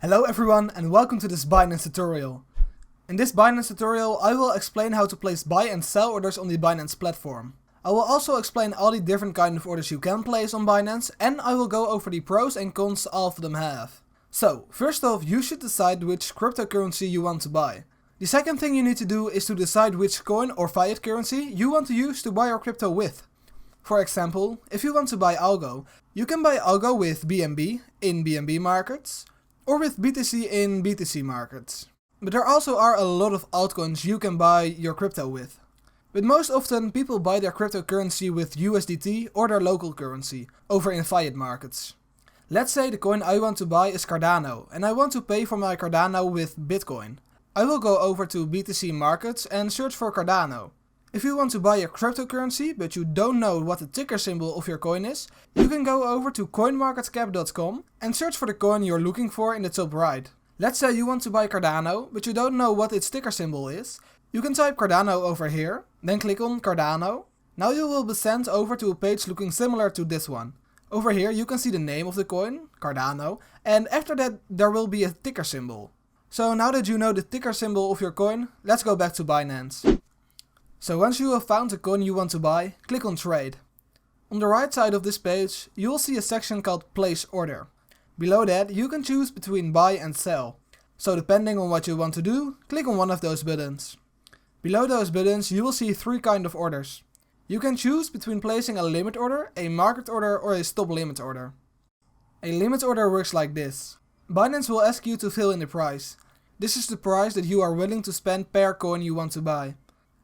Hello everyone and welcome to this Binance tutorial. In this Binance tutorial I will explain how to place buy and sell orders on the Binance platform. I will also explain all the different kind of orders you can place on Binance, and I will go over the pros and cons all of them have. So, first off, you should decide which cryptocurrency you want to buy. The second thing you need to do is to decide which coin or fiat currency you want to use to buy your crypto with. For example, if you want to buy Algo, you can buy Algo with BNB in BNB markets, or with BTC in BTC markets. But there also are a lot of altcoins you can buy your crypto with. But most often people buy their cryptocurrency with USDT or their local currency, over in fiat markets. Let's say the coin I want to buy is Cardano, and I want to pay for my Cardano with Bitcoin. I will go over to BTC markets and search for Cardano. If you want to buy a cryptocurrency but you don't know what the ticker symbol of your coin is, you can go over to coinmarketcap.com and search for the coin you're looking for in the top right. Let's say you want to buy Cardano but you don't know what its ticker symbol is. You can type Cardano over here, then click on Cardano. Now you will be sent over to a page looking similar to this one. Over here you can see the name of the coin, Cardano, and after that there will be a ticker symbol. So now that you know the ticker symbol of your coin, let's go back to Binance. So once you have found the coin you want to buy, click on Trade. On the right side of this page, you will see a section called Place Order. Below that, you can choose between buy and sell. So depending on what you want to do, click on one of those buttons. Below those buttons, you will see three kind of orders. You can choose between placing a limit order, a market order, or a stop limit order. A limit order works like this. Binance will ask you to fill in the price. This is the price that you are willing to spend per coin you want to buy.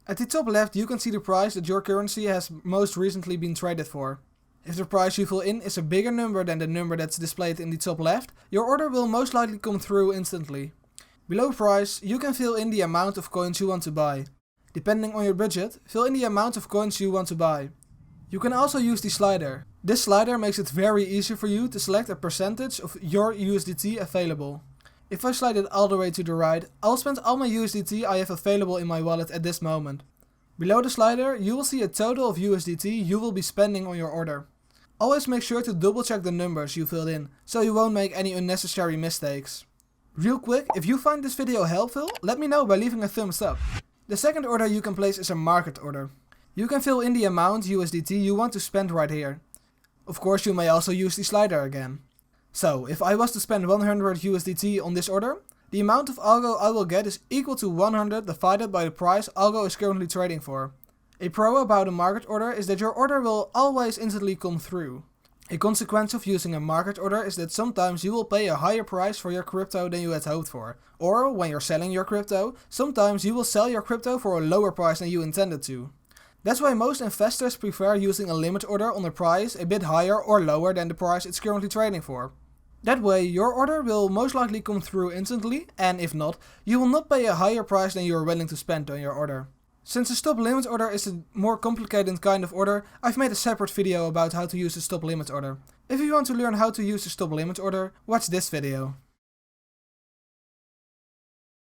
At the top left you can see the price that your currency has most recently been traded for. If the price you fill in is a bigger number than the number that's displayed in the top left, your order will most likely come through instantly. Below price you can fill in the amount of coins you want to buy. Depending on your budget, fill in the amount of coins you want to buy. You can also use the slider. This slider makes it very easy for you to select a percentage of your USDT available. If I slide it all the way to the right, I'll spend all my USDT I have available in my wallet at this moment. Below the slider, you will see a total of USDT you will be spending on your order. Always make sure to double check the numbers you filled in, so you won't make any unnecessary mistakes. Real quick, if you find this video helpful, let me know by leaving a thumbs up. The second order you can place is a market order. You can fill in the amount USDT you want to spend right here. Of course, you may also use the slider again. So, if I was to spend 100 USDT on this order, the amount of Algo I will get is equal to 100 divided by the price Algo is currently trading for. A pro about a market order is that your order will always instantly come through. A consequence of using a market order is that sometimes you will pay a higher price for your crypto than you had hoped for. Or, when you're selling your crypto, sometimes you will sell your crypto for a lower price than you intended to. That's why most investors prefer using a limit order on a price a bit higher or lower than the price it's currently trading for. That way, your order will most likely come through instantly, and if not, you will not pay a higher price than you are willing to spend on your order. Since a stop limit order is a more complicated kind of order, I've made a separate video about how to use a stop limit order. If you want to learn how to use a stop limit order, watch this video.